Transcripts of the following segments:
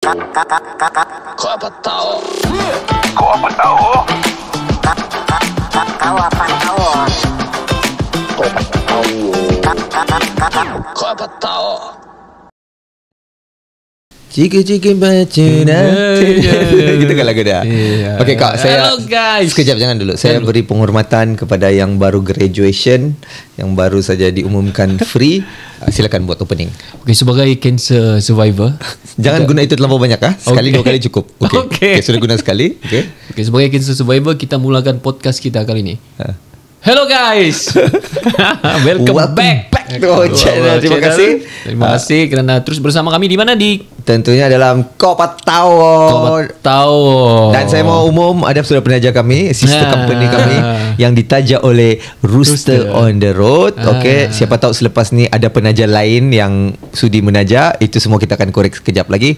Kau apa tahu? Kau apa tahu? Kau apa tahu? Kau apa tahu? Cika-cika baca Gitu kan lagu dia. Okey Kak, saya Hello guys. sekejap jangan dulu. Saya beri penghormatan kepada yang baru graduation, yang baru saja diumumkan free. Silakan buat opening. Okay, sebagai cancer survivor, Jangan guna itu terlalu banyak sekali, Okay. 2 kali cukup. Okay. Sudah guna sekali. Okay. okay, sebagai cancer survivor, kita mulakan podcast kita kali ini. Hello guys. Welcome back to our channel. Terima kasih. Terima kasih kerana terus bersama kami di mana di Tentunya dalam Kau Tahu. Dan saya mau umum ada saudara penaja kami, sister company kami yang ditaja oleh Rooster on the Road. Okey, siapa tahu selepas ni ada penaja lain yang sudi menaja, itu semua kita akan korek sekejap lagi.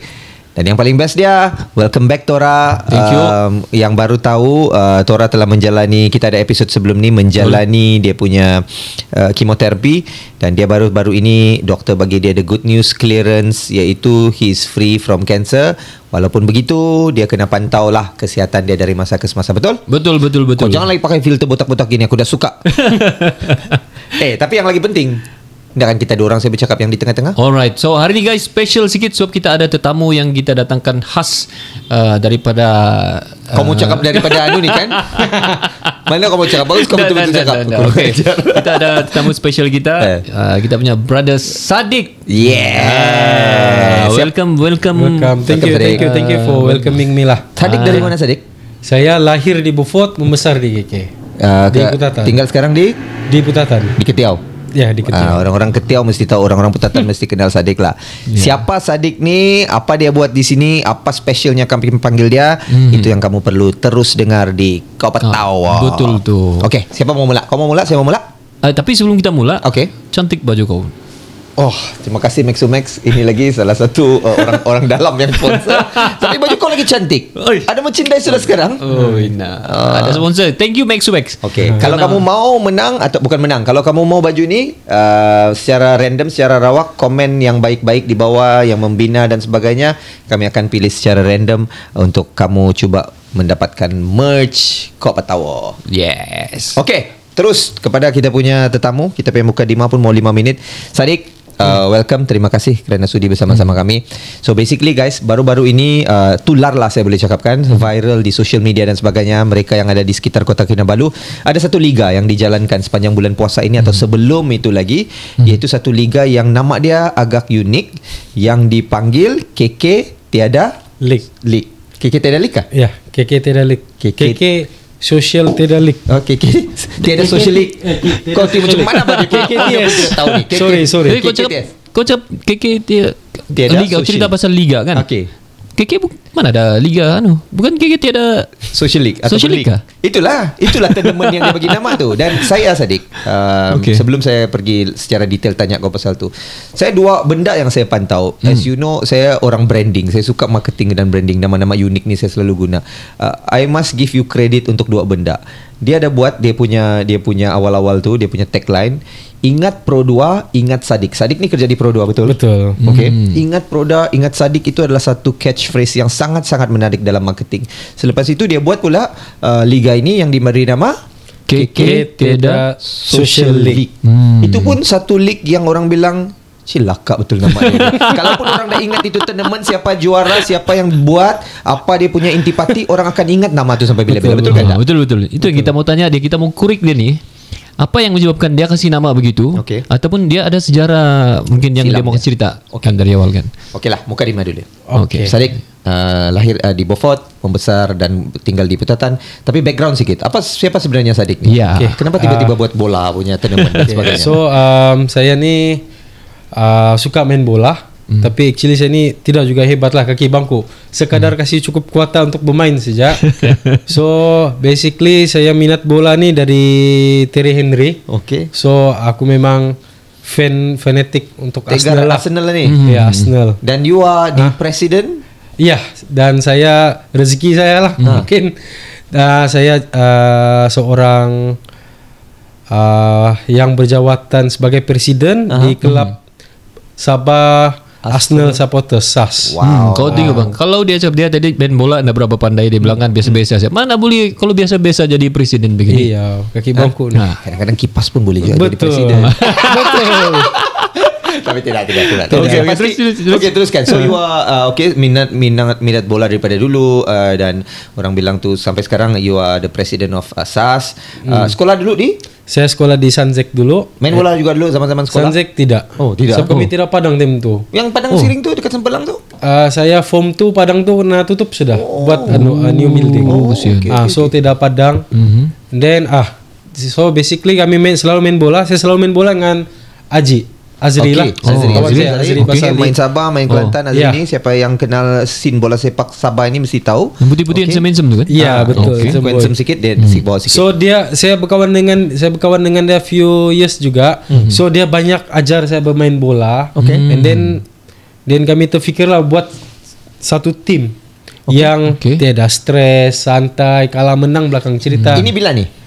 Dan yang paling best dia, welcome back Tora. Thank you. Yang baru tahu, Tora telah menjalani, kita ada episod sebelum ni menjalani dia punya kemoterapi, dan dia baru-baru ini doktor bagi dia the good news clearance, iaitu he is free from cancer. Walaupun begitu, dia kena pantau lah kesihatan dia dari masa ke semasa. Betul? Betul. Kau jangan lagi pakai filter botak-botak gini, aku dah suka. Tapi yang lagi penting, kan kita dua orang saya bercakap yang di tengah-tengah. Alright, so hari ni guys special sikit sebab kita ada tetamu yang kita datangkan khas daripada Kau mau cakap daripada anu ni kan? Mana kau mau cakap? Bagus kau betul-betul cakap. Okay. Kita ada tetamu special kita, kita punya brother Sadiq. Yeah. Welcome. Thank you for welcoming me lah. Sadiq dari mana Sadiq? Saya lahir di Beaufort, membesar di KK. Di Putatan. Tinggal sekarang di Putatan. Ketiau. Ya, di Ketiau. Orang-orang Ketiau mesti tahu, orang-orang Putatan mesti kenal Sadiq lah. Siapa Sadiq ni? Apa dia buat di sini? Apa specialnya kami panggil dia? Itu yang kamu perlu terus dengar di Kau Tahu. Betul tu. Okey, siapa mau mula? Kau mau mula? Saya mau mula? Tapi sebelum kita mula, Okey. cantik baju kau. Oh, terima kasih Maxumax. Ini lagi salah satu orang dalam yang sponsor. Tapi baju kau lagi cantik. Oi. Ada merchandise sudah sekarang. Oh, ada sponsor. Thank you Maxumax. Okey, kalau kamu mau menang atau bukan menang, kalau kamu mau baju ni secara random, secara rawak, komen yang baik-baik di bawah yang membina dan sebagainya, kami akan pilih secara random untuk kamu cuba mendapatkan merch Kau Tahu. Yes. Okey, terus kepada kita punya tetamu, kita punya muka Dima pun mau 5 minit. Sadiq, welcome, terima kasih kerana sudi bersama-sama kami. So basically guys, baru-baru ini tular lah saya boleh cakapkan, viral di social media dan sebagainya. Mereka yang ada di sekitar Kota Kinabalu, ada satu liga yang dijalankan sepanjang bulan puasa ini atau sebelum itu lagi, iaitu satu liga yang nama dia agak unik, yang dipanggil KK Tiada League. KK Tiada League kah? Ya, KK Tiada League. KK Social Tiada League. KK Tiada Social League. Kau tu macam mana bagi KKTS. tahu ni? Sorry. Jadi kau cakap KK Tiada Liga, kau social. cerita pasal Liga kan? Okey. KK mana ada Liga anu? Bukan KK tiada Social League atau Social League kah? Itulah tournament yang dia bagi nama tu. Dan saya Sadiq, Okay. sebelum saya pergi secara detail tanya kau pasal tu, saya dua benda yang saya pantau. As you know, saya orang branding. Saya suka marketing dan branding. Nama-nama unik ni saya selalu guna. I must give you credit untuk dua benda. Dia ada buat dia punya awal-awal tu, dia punya tagline, ingat Pro 2, ingat Sadiq. Sadiq ni kerja di Pro 2, betul? Betul. Okey. Ingat Pro 2, ingat Sadiq, itu adalah satu catchphrase yang sangat-sangat menarik dalam marketing. Selepas itu dia buat pula liga ini yang diberi nama KK tiada Social League. Itu pun satu league yang orang bilang cilaka betul nama dia. Kalaupun orang dah ingat itu tournament, siapa juara, siapa yang buat, apa dia punya intipati, orang akan ingat nama tu sampai bila-bila. Betul kan? Betul. Itu yang kita mau tanya dia, kita mau kurik dia ni. Apa yang menyebabkan dia kasih nama begitu? Okey. Ataupun dia ada sejarah mungkin yang Silam dia mau dia. cerita Okey. kan dari awal kan? Okeylah, muka Dima dulu. Okey. Sadiq lahir di Beaufort, membesar dan tinggal di Putatan. Tapi background sikit. Siapa sebenarnya Sadiq ni? Ya. Okey. Kenapa tiba-tiba buat bola punya tournament dan sebagainya? So saya ni suka main bola. Tapi actually saya ni tidak juga hebat lah kaki bangku. Sekadar kasih cukup kuota untuk bermain saja. So basically saya minat bola ni dari Thierry Henry. Okey. So aku memang fanatik untuk Tegar Arsenal lah. Arsenal ni. Ya, Arsenal. Dan you are the president. Ya, dan saya rezeki saya lah. Mungkin saya seorang yang berjawatan sebagai presiden di kelab Sabah Arsenal supporter SAS. Wow. Kau tengok bang, kalau dia cakap dia tadi main bola anda berapa pandai, dia bilang kan biasa-biasa saja. Mana boleh kalau biasa-biasa jadi presiden begini? Iya, kaki bangku nih. Nah, Kadang-kadang kipas pun boleh juga jadi Betul. presiden. Betul. Tapi tidak. Okey, Pasti- terus. Okey, teruskan. So you are minat bola daripada dulu dan orang bilang tu sampai sekarang you are the president of SAS. Sekolah dulu di Saya sekolah di Sanzek dulu. main bola juga dulu zaman-zaman sekolah. Sanzek tidak. Oh, tidak. So kami tidak Padang tim tu. Yang Padang Siring tu dekat Sempelang tu. Saya form 2 Padang tu kena tutup sudah buat new building. So tidak Padang. Then so basically kami selalu main bola. Saya selalu main bola dengan Azri lah. Kawan saya, Azri Basali. Main Sabah, main Kelantan, Azri Ya. ni siapa yang kenal scene bola sepak Sabah ini mesti tahu. yang putih-putih handsome tu kan? Ya, betul. okey. Handsome boy. Handsome sikit dia bawa sikit. So saya berkawan dengan dia few years juga. So dia banyak ajar saya bermain bola. And then kami terfikirlah buat satu tim yang tiada stres, santai, kalah menang belakang cerita. Ini bila ni?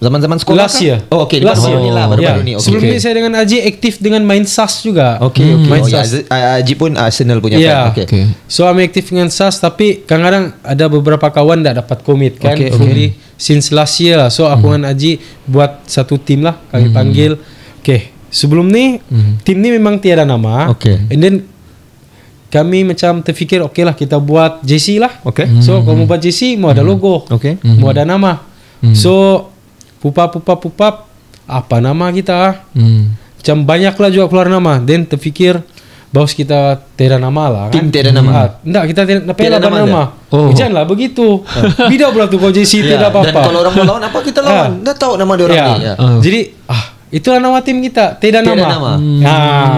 Zaman-zaman sekolah Last kah? year. Oh, okey. Last Baru year. ni lah, baru-baru ni. Sebelum ni saya dengan Aji aktif dengan main SAS juga. Okey. Main Oh, ya, SAS. Haji pun Arsenal punya Ya. fan. Okey. So kami aktif dengan SAS, tapi kadang-kadang ada beberapa kawan tak dapat komit kan. Okay, Jadi since last year lah. So aku dengan Aji buat satu tim lah. Kami panggil. Okay. Sebelum ni tim ni memang tiada nama. Okay. And then kami macam terfikir okay lah kita buat JC lah. Okay. So kalau mau buat JC mau ada logo. Okay. Mau ada nama. So pupap apa nama kita? Macam banyak lah juga keluar nama. Then terfikir bos kita tiada nama lah kan. Tim tiada nama. Enggak, kita tiada Tiada nama nama. Oh. Janganlah begitu. Bida pula tu kau JC tiada Dan apa-apa. kalau orang mau lawan apa kita lawan? Dah tahu nama dia orang ni. Ya. Jadi itulah nama tim kita. Tiada Tiada nama. nama.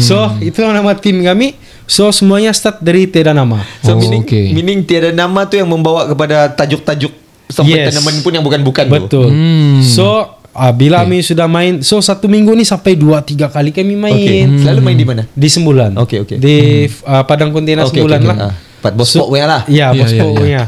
So itulah nama tim kami. So semuanya start dari tiada nama. So Oh, meaning, okay. meaning tiada nama tu yang membawa kepada tajuk-tajuk sampai Yes. tanaman pun yang bukan-bukan tu. Betul. So bila kami sudah main, so satu minggu ni sampai 2-3 kali kami main. Okay. Selalu main di mana? Di Sembulan. Okey, okey. Di Padang Kontena Sembulan lah. Pat bos pok punya lah. Ya, bos Ya, ya, pokoknya.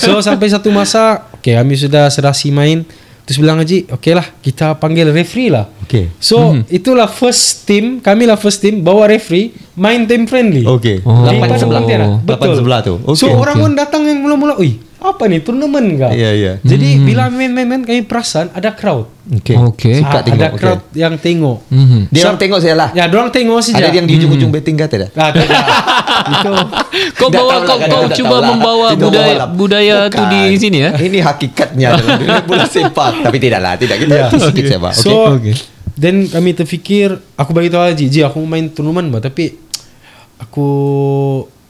So sampai satu masa, kami sudah serasi main. Terus bilang Haji, lah kita panggil referee lah. Okey. So itulah first team, kami lah first team bawa referee main team friendly. Okey. Oh. Di 8 Padang sebelah. Kontena. 8 Betul. sebelah tu. So orang pun datang yang mula-mula, apa nih turnamen kah? Ya, ya. Jadi bila main kami perasan ada crowd. Okey. Okey. Suka tengok. Ada crowd yang tengok. Dia orang tengok saya lah. Ya, dorang tengok saja. Ada yang di ujung-ujung betting kah tidak? Tidak. Itu Kau Tak bawa tahu lah, kau kadang-kadang tak cuba tahu lah. membawa Kita bawa budaya lah. tu di Bukan. sini ya. Ini hakikatnya dalam dunia bola sepak. Tapi tidaklah, tidak. Kita sikit sepak. So, Okey. then kami terfikir, aku bagi tahu Haji, aku mau main turnamen bah, tapi aku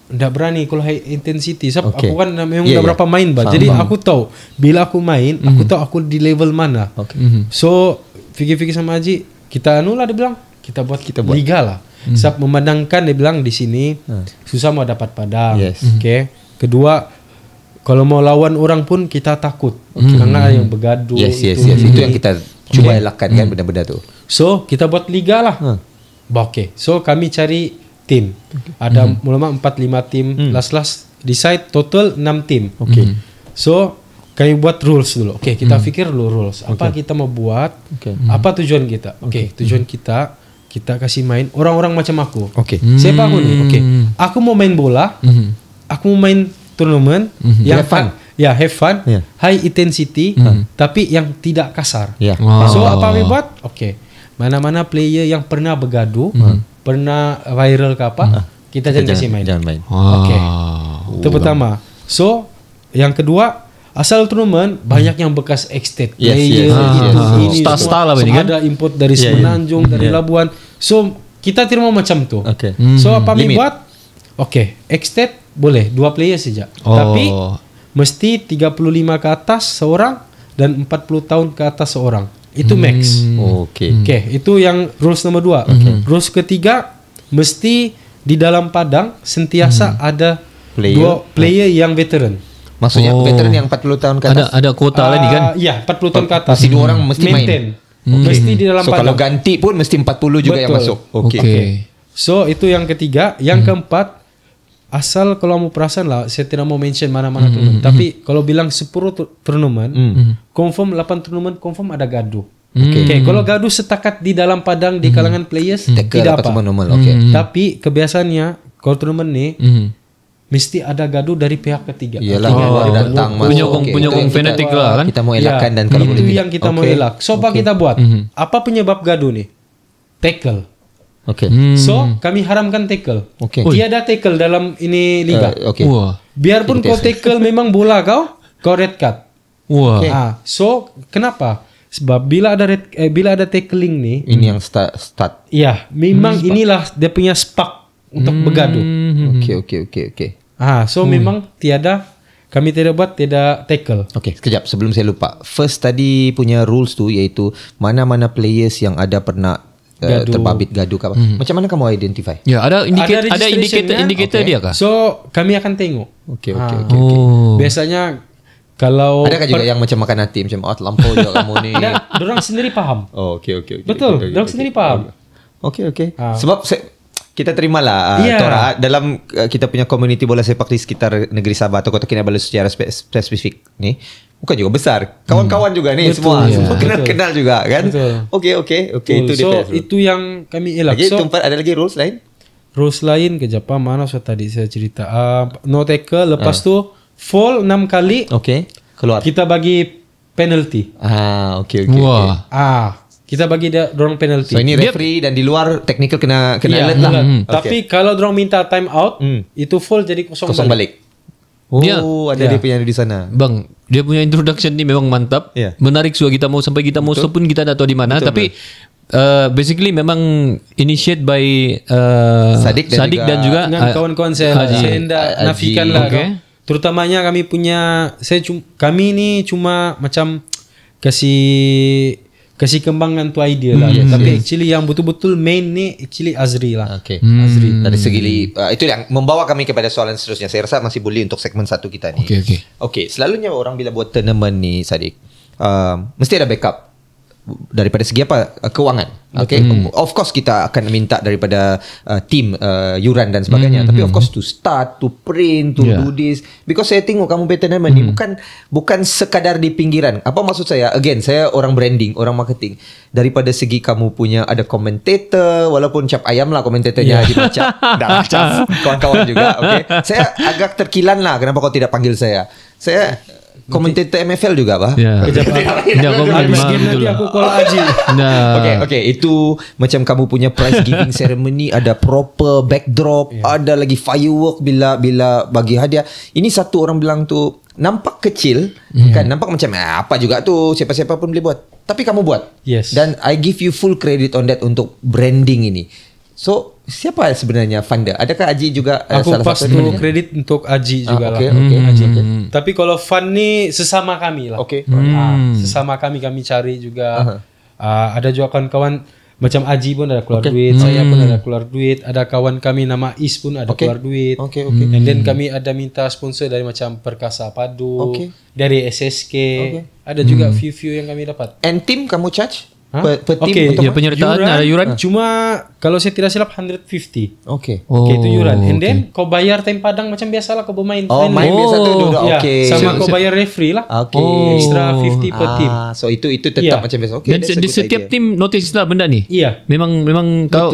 tidak berani kalau high intensity. Sebab Okay. aku kan memang Ya, dah ya. berapa main bah. Faham, Jadi faham. aku tahu bila aku main, aku tahu aku di level mana. Okey. So fikir-fikir sama Haji, kita dia bilang kita buat liga lah. Sebab memandangkan dia bilang di sini susah mau dapat padang. Yes. Okay. Kedua, kalau mau lawan orang pun kita takut karena ada yang bergaduh. Yes. Itu yang kita cuba elakkan kan benda-benda tu. So kita buat liga lah. Okay. So kami cari tim. Ada mula 4-5 tim. Last decide total 6 tim. Okey. So kami buat rules dulu. Okay, kita fikir dulu rules. Apa kita mau buat? Okay. Apa tujuan kita? Okay, tujuan kita kasih main orang-orang macam aku. Okey. Siapa aku nih? Okay, aku mau main bola. Aku mau main turnamen yang Have fun. Ya, have fun. Yeah. High intensity, tapi yang tidak kasar. Ya. Wow. So apa kami buat? Okay, mana-mana player yang pernah bergaduh, pernah viral ke apa, kita jangan kasih main. Jangan main. Okay. Itu pertama. So yang kedua, asal turnamen banyak yang bekas ex-state Yes, player, yes. ini Star-star semua. lah ini So, kan? ada import dari Semenanjung, dari Labuan. So kita terima macam tu. Okey. So apa kami Limit. buat? Okay, ex-state boleh 2 player saja. Oh. Tapi mesti 35 ke atas seorang dan 40 tahun ke atas seorang. Itu max. Okey. Okay, itu yang rules nomor 2. Rules ketiga, mesti di dalam padang sentiasa ada Player. 2 player yang veteran. Maksudnya Oh. veteran yang 40 tahun ke atas. Ada kuota lah ni kan. Ya, 40 tahun ke atas. Mesti 2 orang mesti main. Maintain. Mesti di dalam So padang. kalau ganti pun mesti 40 juga yang Betul. masuk. Okey. Okey. So itu yang ketiga. Yang keempat, asal kalau mau perasan lah, saya tidak mau mention mana-mana turnamen. Tapi kalau bilang 10 turnamen, confirm 8 turnamen confirm ada gaduh. Okay, kalau gaduh setakat di dalam padang di kalangan players Tackle tidak apa apa. semua normal. Okay. Tapi kebiasaannya kalau turnamen nih mesti ada gaduh dari pihak ketiga. Iyalah, Oh, datang masuk. penyokong Itu fanatik kita- lah kan. Kita mau elakkan dan kalau boleh itu tidak. yang kita mau Okay. elak. So apa kita buat? Apa penyebab gaduh nih? Tackle. Okay. So kami haramkan tackle. Okay. Tiada tackle dalam ini liga. Okay. Wah. Biarpun kau tackle memang bola kau red card. Wah. Okay. So kenapa? Sebab bila ada tackling nih, Ini yang start. ya memang inilah dia punya spark untuk bergaduh. Okay. So memang kami tidak buat tidak tackle. Okay, sekejap sebelum saya lupa. First tadi punya rules tu iaitu mana-mana players yang ada pernah terbabit gaduh ke apa. Macam mana kamu identify? Ya, ada registration indikator Okay. dia kah? So kami akan tengok. Okay. Oh. Biasanya kalau Adakah juga yang macam makan hati macam terlampau je kamu ni. dorang sendiri paham. Oh, okay. Betul, dorang sendiri paham. Okay. Sebab kita terimalah Ya. Tora dalam kita punya community bola sepak di sekitar negeri Sabah atau Kota Kinabalu secara spesifik ni bukan juga besar. Kawan-kawan juga ni Betul, semua. ya. Semua kenal juga kan. Betul. Okay. Itu dia. So itu yang kami elak. Lagi So tempat ada lagi rules lain? rules lain ke Jepang mana so tadi saya cerita. No tackle lepas tu fall 6 kali Okay. Keluar. kita bagi penalty. Okay. Wah. Kita bagi dia dorang penalty. So ini referee dan di luar technical kena Iya, alert lah. betul. Okay. Tapi kalau dorang minta time out, itu full jadi kosong Kosong balik. Dia- Ada dia punya di sana. Bang, dia punya introduction ni memang mantap. Ya. Menarik suara kita mau sampai kita mau stop pun kita tak tahu di mana. Tapi basically memang initiate by Sadik dan juga dengan kawan-kawan saya. Haji. Saya hendak Haji. nafikan lah. Okay. Terutamanya kami punya kami ni cuma macam kasih kembangan tu idea lah. Tapi actually yang betul-betul main ni actually Azri lah. Okay. Dari segi itu yang membawa kami kepada soalan seterusnya. Saya rasa masih boleh untuk segmen 1 kita ni. Okay. Selalunya orang bila buat tournament ni Sadik, mesti ada backup daripada segi apa kewangan. Okay. Of course kita akan minta daripada team yuran dan sebagainya. Tapi of course to start, to print, to do this. Because saya tengok kamu punya tournament ni bukan sekadar di pinggiran. Apa maksud saya? Again, saya orang branding, orang marketing. Daripada segi kamu punya ada komentator, walaupun cap ayam lah komentatornya dimacap. Dah macam kawan-kawan juga. Okay. Saya agak terkilan lah kenapa kau tidak panggil saya. Saya komentator MFL juga apa? Ya. Ya, kau Habis memang game betul nanti lah. aku call Haji. Nah. Okay, itu macam kamu punya prize giving ceremony ada proper backdrop, ada lagi firework bila bagi hadiah. Ini satu orang bilang tu nampak kecil, kan nampak macam apa juga tu siapa-siapa pun boleh buat. Tapi kamu buat. Yes. Dan I give you full credit on that untuk branding ini. So, siapa sebenarnya funder? Adakah Haji juga Aku salah pas satu tu daripadanya? kredit untuk Haji juga lah. Okay. Haji. Tapi kalau fund ni sesama kami lah. Okay. Sesama kami cari juga. Ada juga kawan-kawan macam Haji pun ada keluar duit, saya pun ada keluar duit, ada kawan kami nama Is pun ada keluar duit. Okay. And then kami ada minta sponsor dari macam Perkasa Padu, dari SSK. Ada juga few yang kami dapat. And team kamu charge? Hah? Per team Okay. atau Ya, penyertaan ada yuran. Cuma kalau saya tidak silap 150. Okay. Okay, itu yuran. And okay. then kau bayar time padang macam biasalah kau bermain. Oh, friendly. main biasa tu duduk. Ya, Okay. sama kau bayar referee lah. Okay. Extra 50 per team. So itu tetap Ya. macam biasa. Okay. Dan that's a di good setiap idea. tim notice lah benda ni. Iya. Memang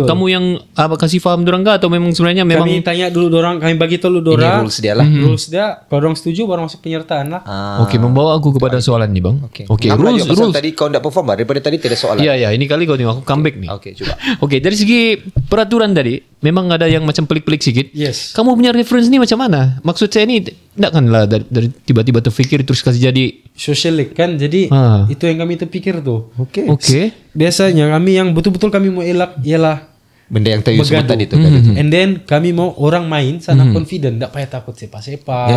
kamu yang kasih faham dorang kah atau memang sebenarnya memang Kami tanya dulu dorang, kami bagi tahu dulu Ini dorang. rules dia lah. Rules dia, kalau dorang setuju baru masuk penyertaan lah. Okey, membawa aku kepada soalan ni bang. Okey, Rules. rules. Tadi kau tak perform lah. Daripada tadi tidak soalan. Ya, ini kali kau tengok aku comeback ni. Okey, cuba. Okey, dari segi peraturan tadi memang ada yang macam pelik-pelik sikit. Yes. Kamu punya reference ni macam mana? Maksud saya ni takkanlah dari tiba-tiba terfikir terus kasih jadi. Social league kan, jadi itu yang kami terpikir tuh. Okey. Biasanya kami yang betul-betul kami mau elak ialah Benda yang Tayu sebut tadi tu. And then kami mau orang main sana confident, tak payah takut sepa-sepa.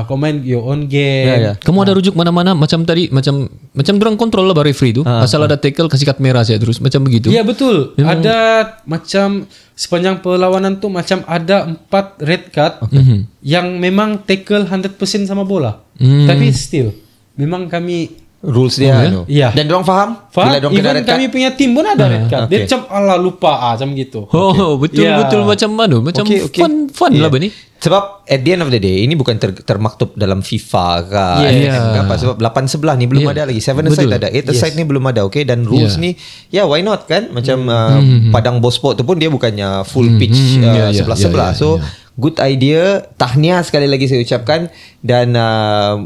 Kau main your own game. Kamu ada rujuk mana-mana macam tadi macam dorang kontrol lah referee tu. Asal ada tackle kasih kad merah saya terus macam begitu. Iya betul. Ada macam sepanjang perlawanan tu macam ada 4 red card yang memang tackle 100% sama bola. Tapi still memang kami rules dia. Oh, ya? anu. Iya. Dan dorang faham? Faham? Bila dorang kena Even red card. kami punya tim pun ada red card. Dia Okay. macam ala lupa macam gitu. Oh, betul-betul Ya. macam mana? Macam Okay, okay. fun Yeah. lah Bani. Sebab at the end of the day ini bukan termaktub dalam FIFA ke Yeah. apa, sebab 8 sebelah ni belum Yeah. ada lagi. 7 Betul. aside ada, 8 aside ni belum ada. Okay, dan rules Yeah. ni why not kan? Macam padang Bosport tu pun dia bukannya full pitch Yeah, yeah, sebelah-sebelah. yeah, So yeah. good idea. Tahniah sekali lagi saya ucapkan. Dan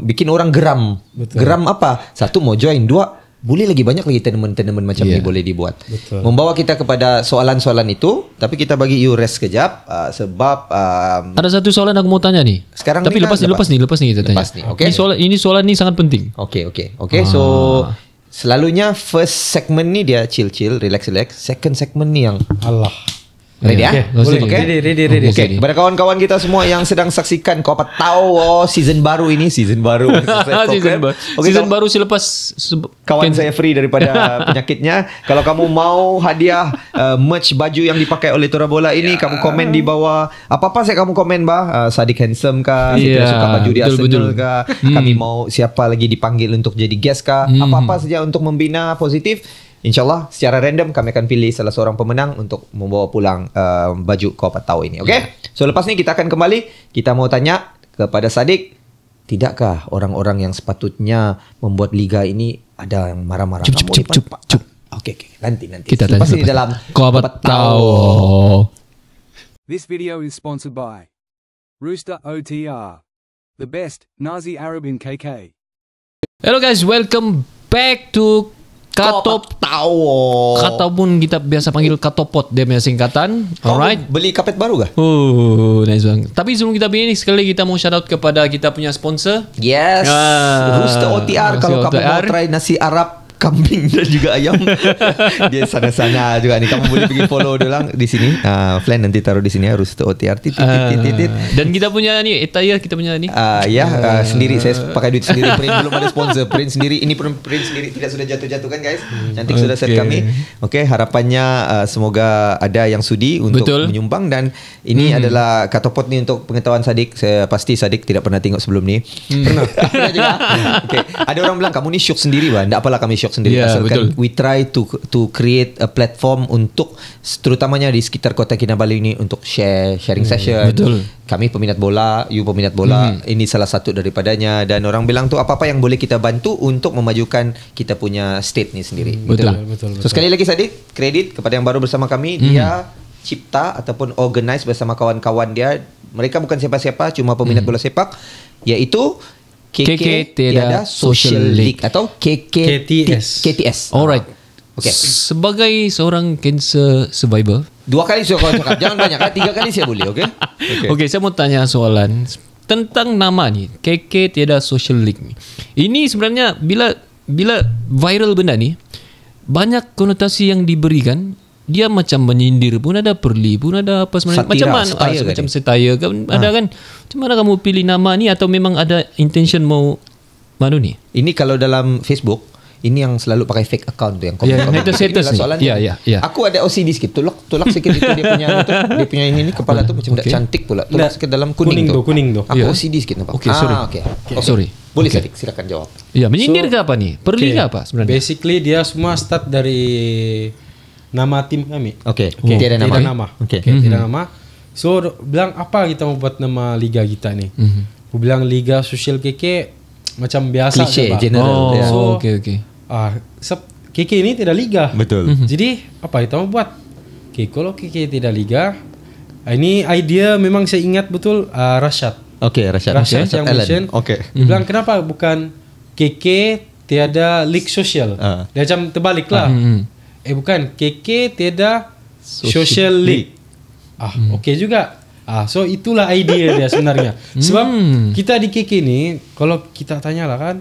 bikin orang geram. Geram apa? Satu mau join, dua boleh lagi banyak lagi tournament-tournament macam ni boleh dibuat. Betul. Membawa kita kepada soalan-soalan itu. Tapi kita bagi you rest kejap sebab Ada satu soalan aku mau tanya nih. Sekarang Tapi ni kan lepas ni kita tanya. Lepas ni, okay. Ini soalan ni sangat penting. Okay. So selalunya first segment ni dia chill, relax. Second segment ni yang Allah. ready Okay, boleh. Okay. Ready. Okay. Kepada kawan-kawan kita semua yang sedang saksikan Kau Apa Tahu season baru ini, season baru. Season baru selepas Kawan saya free daripada penyakitnya. Kalau kamu mau hadiah merch baju yang dipakai oleh Tora Bola ini, kamu komen di bawah. Apa-apa saya kamu komen Sadik handsome kah? Saya tidak suka baju di Arsenal kah? Kami mau siapa lagi dipanggil untuk jadi guest kah? Apa-apa saja untuk membina positif. InsyaAllah secara random kami akan pilih salah seorang pemenang untuk membawa pulang baju Kau Apa Tahu ini. Okay? So lepas ni kita akan kembali. Kita mau tanya kepada Sadik. Tidakkah orang-orang yang sepatutnya membuat liga ini ada yang marah-marah? Cup. Okay. Nanti. Kita Lepas tanya ni dalam Kau Apa Tahu. This video is sponsored by Rooster OTR, the best Nazi Arab in KK. Hello guys, welcome back to Katop Tahu. ataupun kita biasa panggil Katopot, dia punya singkatan. Kau Alright. beli kapet baru kah? Oh, nice bang. Tapi sebelum kita begini, sekali lagi kita mau shout out kepada kita punya sponsor. Yes. Rooster OTR. Kalau Rooster kamu mau OTR. try nasi Arab, kambing dan juga ayam, dia sana-sana juga ni. Kamu boleh pergi follow dia lang di sini. Plan nanti taruh di sini ya, Rooster OTR. Titit. Dan kita punya ni attire kita punya ni. Sendiri saya pakai duit sendiri. Print belum ada sponsor. Print sendiri. Ini pun print sendiri. Tidak sudah jatuh-jatuh kan guys. Cantik sudah set kami. Okay, harapannya semoga ada yang sudi untuk menyumbang. Dan ini adalah Katopot ni untuk pengetahuan Sadik. Saya pasti Sadik tidak pernah tengok sebelum ni. Pernah juga. Okay. Ada orang bilang kamu ni syok sendiri bah. Tak apalah kami syok sendiri. Asalkan we try to create a platform untuk terutamanya di sekitar Kota Kinabalu ini untuk sharing session. Betul. Kami peminat bola, you peminat bola. Ini salah satu daripadanya. Dan orang bilang tu apa-apa yang boleh kita bantu untuk memajukan kita punya state ni sendiri. Betul. Betul. So sekali lagi Sadik, kredit kepada yang baru bersama kami. Dia cipta ataupun organize bersama kawan-kawan dia. Mereka bukan siapa-siapa, cuma peminat bola sepak, iaitu KK Tiada Social League atau KTS. Alright. Okay. Sebagai seorang cancer survivor. 2 kali saya kau cakap. Jangan banyak. 3 kali saya boleh. Okay. Okay, saya mau tanya soalan tentang nama ni, KK Tiada Social League ni. Ini sebenarnya bila viral benda ni, banyak konotasi yang diberikan. Dia macam menyindir pun ada, perli pun ada, apa sebenarnya. Satira, macam mana? satire kan Macam ni? satire kan ada kan. Macam mana kamu pilih nama ni, atau memang ada intention mau mana ni? Ini kalau dalam Facebook, ini yang selalu pakai fake account tu yang komen. haters Inilah ni. soalannya. Ya. Aku ada OCD sikit. Tolak sikit itu dia punya ini kepala tu macam tak cantik pula. Tolak sikit dalam kuning tu. Kuning tu. Aku Ya. OCD sikit nampak. Okay, sorry. Okay. Sorry. Boleh Okay. Sadik, silakan jawab. Ya, menyindir ke apa ni? Perli ke apa sebenarnya? Basically dia semua start dari nama tim kami. Okay. Tiada Tiada nama. nama. Okay. Tiada nama. So bilang apa kita mau buat nama liga kita ni? Aku bilang Liga Sosial KK macam biasa Klise, je, Pak. general. Oh, Ya. So, okay. KK ini tidak liga. Betul. Jadi apa kita mau buat? Okay, kalau KK tidak liga, ini idea memang saya ingat betul Rashad. Okay, Rashad yang Allen. mention. Okay. Bilang kenapa bukan KK tiada league sosial? Dia macam terbalik lah. Bukan KK tiada social league. Okay juga. So itulah idea dia sebenarnya. Sebab kita di KK ni, kalau kita tanyalah kan,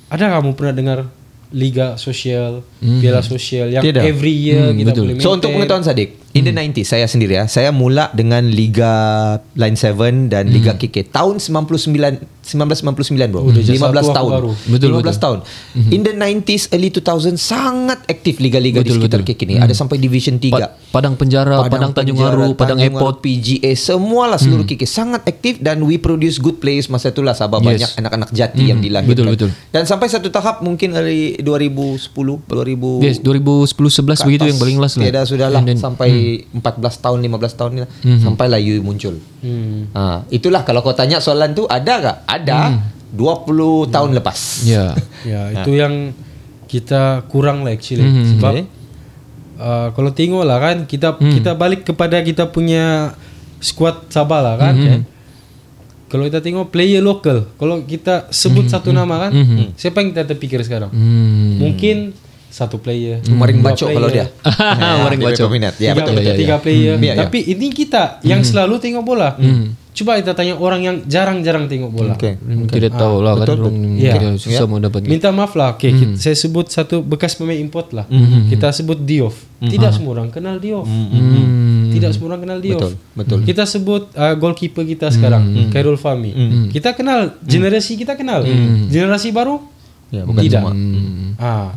ada kamu pernah dengar liga sosial, piala sosial yang Tidak. every year kita betul. boleh maintain? So untuk pengetahuan Sadik, In the 90s saya sendiri saya mula dengan Liga Line 7 dan Liga KK tahun 1999 bro. 15 tahun. Betul, 15 betul. tahun. In the 90s early 2000 sangat aktif liga-liga di sekitar KK ni. Ada sampai Division 3. Padang Penjara, Padang Tanjung Aru, Padang Airport, PGA, semualah seluruh KK sangat aktif dan we produce good players masa itulah Sabah banyak anak-anak jati yang dilahirkan. Betul. Dan sampai satu tahap mungkin dari 2010, 2000 Yes, 2010-11 begitu yang paling last lah. Tiada sudahlah And then, sampai 14 tahun 15 tahun ni lah. Sampailah you muncul. Itulah kalau kau tanya soalan tu ada tak? Ada. 20 tahun lepas. Ya. Ya, itu yang kita kurang lah actually. Sebab kalau tengok lah kan kita balik kepada kita punya squad Sabah lah kan. Kalau kita tengok player lokal, kalau kita sebut satu nama kan, siapa yang kita terfikir sekarang? Mungkin satu player, Maring dua Bacok player, kalau dia. Maring Bacok. Peminat. Ya tiga, betul. tiga player. Ya, ya. Tapi ini kita yang selalu tengok bola. Coba kita tanya orang yang jarang-jarang tengok bola. Okay. Tidak tahu lah kan. Orang Ya. kita susah mau dapat. Minta maaf lah. Okay, saya sebut satu bekas pemain import lah. Kita sebut Diouf. Tidak semua orang kenal Diouf. Tidak semua orang kenal Diouf. Betul. Kita sebut goalkeeper kita sekarang, Khairul Fahmi. Kita kenal, generasi kita kenal. Generasi baru Ya, bukan tidak. semua.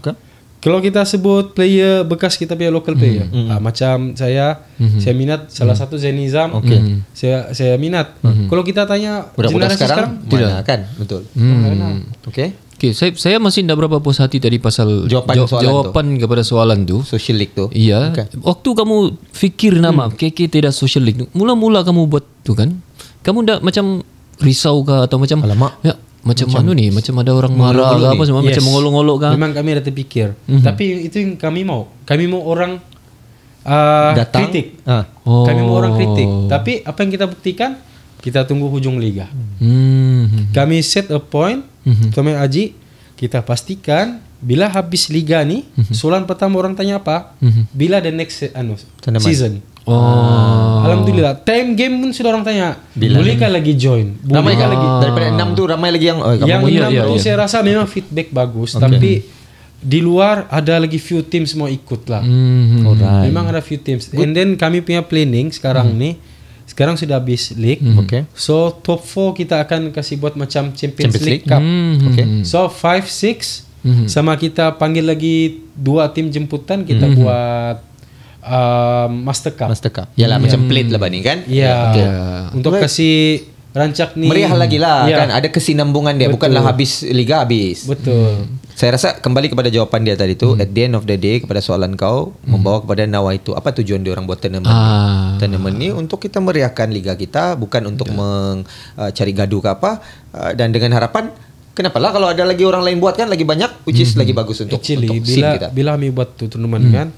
Okay. Kalau kita sebut player bekas kita punya local player, macam saya minat salah satu Zain Nizam. Saya minat. Kalau kita tanya Budak-budak generasi sekarang mana kan? Betul. Okay. Okay, saya masih tidak berapa puas hati tadi pasal Jawapan kepada soalan tu. Social League tu. Iya. Waktu kamu fikir nama KK tidak Social League, mula-mula kamu buat tu kan, kamu dah macam risau kah atau macam Alamak. ya macam mana ni, macam ada orang marah ke apa semua, macam mengolok-olok kah? Memang kami ada terfikir. Tapi itu yang kami mau. Kami mau orang Datang. kritik. Oh. Kami mau orang kritik. Tapi apa yang kita buktikan? Kita tunggu hujung liga. Kami set a point, Tommy Aji, kita pastikan bila habis liga ni, soalan pertama orang tanya apa? Bila the next season? Alhamdulillah. Time game pun sudah orang tanya. Bolehkah lagi join? Ramai Bolehkah kan lagi? daripada 6 tu ramai lagi yang Yang kamu 6 tu saya rasa memang feedback bagus. Tapi di luar ada lagi few teams mau ikut lah. Memang ada few teams. And then kami punya planning sekarang ni, sekarang sudah habis league. So top 4 kita akan kasih buat macam Champions League Cup. So 5, 6 sama kita panggil lagi 2 tim jemputan, kita buat Master Cup. Yalah macam plate lah bani kan? Ya. Untuk kasih rancak ni meriah lagi lah kan, ada kesinambungan dia. Bukanlah habis liga habis. Betul. Saya rasa kembali kepada jawapan dia tadi tu, at the end of the day kepada soalan kau, membawa kepada nawa itu, apa tujuan dia orang buat tournament ni? Tournament ni untuk kita meriahkan liga kita, bukan untuk mencari gaduh ke apa, dan dengan harapan kenapalah kalau ada lagi orang lain buat kan lagi banyak, which is lagi bagus untuk Actually, scene kita. bila kami buat tu turnamen kan,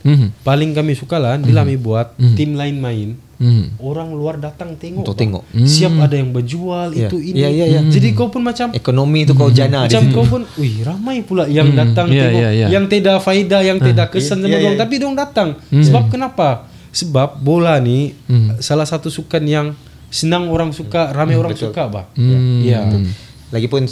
paling kami suka lah bila kami buat tim lain main, orang luar datang tengok. Untuk tengok. Siap ada yang berjual itu ini. Jadi kau pun macam Ekonomi tu kau jana di macam situ. kau pun, ramai pula yang datang tengok, yang tidak faedah, yang tidak kesan sama dong, tapi dong datang. Sebab kenapa? Sebab bola ni salah satu sukan yang senang orang suka, ramai orang suka bah. Lagipun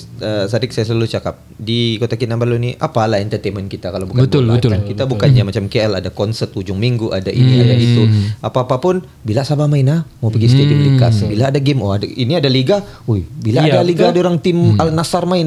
Sadiq, saya selalu cakap di Kota Kinabalu ni apalah entertainment kita kalau bukan Betul. bola kan? Kita bukannya macam KL ada konsert hujung minggu, ada ini ada itu, apa-apa pun bila Sabah main mau pergi stadium Likas, bila ada game ada ini ada liga, bila ada liga ada orang tim Al Nassr main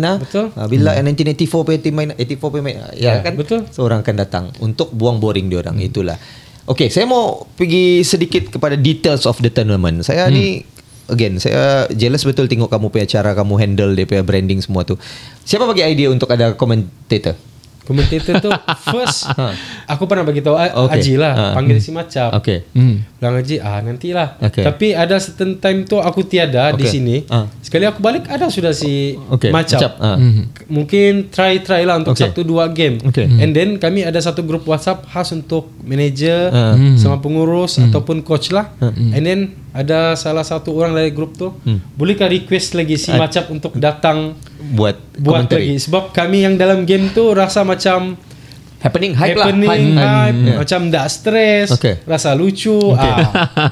bila 1984 punya tim main 84 punya main kan, seorang akan datang untuk buang boring dia orang. Itulah. Okay, saya mau pergi sedikit kepada details of the tournament. Saya ni again, saya jealous betul tengok kamu punya cara kamu handle dia punya branding semua tu. Siapa bagi idea untuk ada commentator? Commentator tu first aku pernah bagi tahu Haji lah, panggil si Macap. Bilang Haji nantilah. Tapi ada certain time tu aku tiada di sini. Sekali aku balik ada sudah si Macap. Mungkin try lah untuk 1-2 game. And then kami ada satu grup WhatsApp khas untuk manager sama pengurus ataupun coach lah. And then ada salah satu orang dari grup tu, bolehkah request lagi si Macap untuk datang buat lagi, sebab kami yang dalam game tu rasa macam happening hype, macam tak stres, rasa lucu.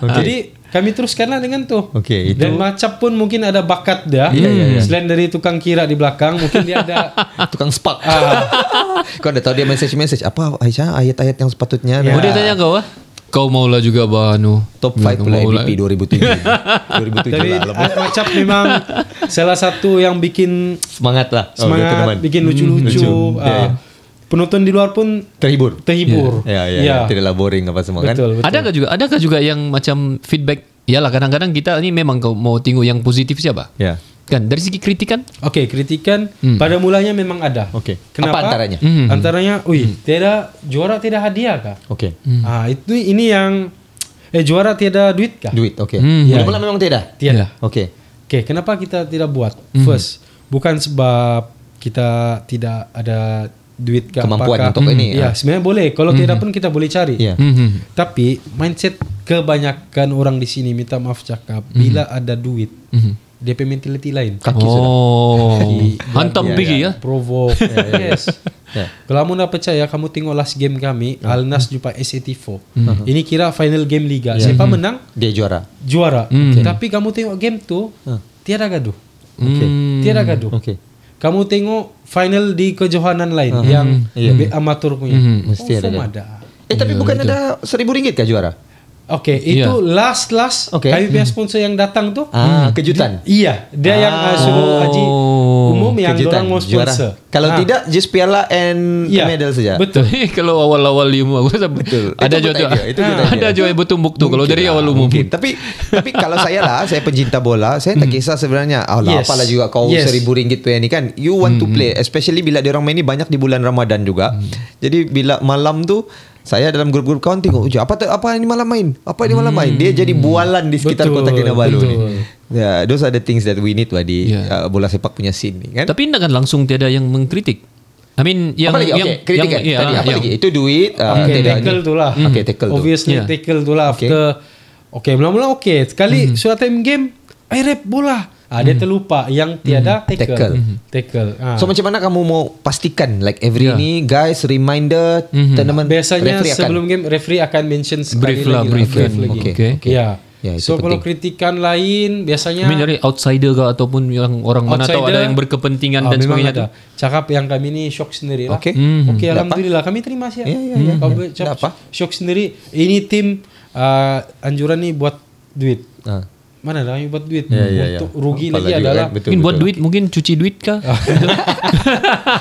Jadi kami teruskanlah dengan tu. Dan Macap pun mungkin ada bakat dia. Selain dari tukang kira di belakang, mungkin dia ada tukang spark. Kau dah tahu dia message apa Aisyah ayat-ayat yang sepatutnya. Dia tanya kau Kau maulah juga Banu. Top 5 pula MVP 2007. 2007 Tapi lah. Lemah. Macap memang salah satu yang bikin Semangat lah. semangat, bikin lucu-lucu. Ya, ya. Penonton di luar pun Terhibur. terhibur. Ya. Tidaklah boring apa semua kan. Betul. Adakah juga yang macam feedback? Yalah kadang-kadang kita ni memang kau mau tengok yang positif siapa? Ya. Kan dari segi kritikan? Oke, kritikan pada mulanya memang ada. Oke. Kenapa? Apa antaranya? Antaranya, juara tidak hadiah kah? Oke. Ini yang juara tiada duit kah? Duit, oke. Ya. Mula-mula memang tidak. Tiada. Oke. Oke, kenapa kita tidak buat? First, bukan sebab kita tidak ada duit ke Kemampuan apakah. untuk ini, Ya, sebenarnya boleh. Kalau tidak pun kita boleh cari. Iya. Tapi mindset kebanyakan orang di sini, minta maaf cakap, bila ada duit, DP mentality lain. Kaki sudah. Oh, hantam Ya, pergi ya. Provoke. Yes. Ya. Kalau kamu nak percaya, kamu tengok last game kami, Al Nas jumpa SAT4. Ini kira final game liga. Siapa menang? Dia juara. Juara. Tapi kamu tengok game tu, tiada gaduh. Oke. Tiada gaduh. Oke. Kamu tengok final di kejohanan lain yang lebih amatur punya. Mesti ada Confirm dia. ada. Tapi bukan ada RM1,000 kah juara? Oke, itu last Oke. kami punya sponsor yang datang tuh. Kejutan. Iya, dia yang suruh haji umum yang Kejutan, orang mau juara. sponsor. Kalau tidak just piala and Iya, medal saja. betul. Kalau awal-awal ilmu aku rasa Betul. ada Itu juga good idea, itu good idea. ada juga yang betul-betul kalau Mungkin dari lah, awal umum. mungkin. Tapi kalau saya pencinta bola, saya tak kisah sebenarnya. Yes. Apalah juga kau Yes. RM1,000 punya ni kan. You want to play, especially bila dia orang main ni banyak di bulan Ramadan juga. Jadi bila malam tu saya dalam grup-grup kawan tengok apa ini malam main? Apa ini malam main? Dia jadi bualan di sekitar Betul, Kota Kinabalu ni. betul. Ya, those are the things that we need lah di Yeah. bola sepak punya scene ni kan. Tapi tidak kan langsung tiada yang mengkritik. I mean yang apa lagi? yang Okey, kritik kan? Tadi apa lagi? Itu duit. Tackle tu lah. Okey, tackle tu. Obviously Yeah. tackle tu lah after. Okay, mula-mula okay. Sekali sudah time game, rep bola. Dia terlupa yang tiada tackle. Tackle. So macam mana kamu mau pastikan like every ni guys reminder tournament Biasanya referee akan- sebelum game referee akan mention sekali Brief lah, lagi brief kan. lagi. Okay. Ya. Ya, itu So kalau penting. kritikan lain biasanya I mean dari outsider ke ataupun yang orang mana tahu outsider, ada yang berkepentingan dan memang sebagainya ada. tu. Cakap yang kami ni shock sendiri lah. Okey. Okey, Tak alhamdulillah kami terima sih. Ya. Kalau Tak cakap apa. shock sendiri. Ini tim anjuran ni buat duit. Ah. Mana dah kami buat duit? Ya. Untuk rugi Apalah lagi juga adalah kan, betul, Mungkin buat betul. duit, mungkin cuci duit kah?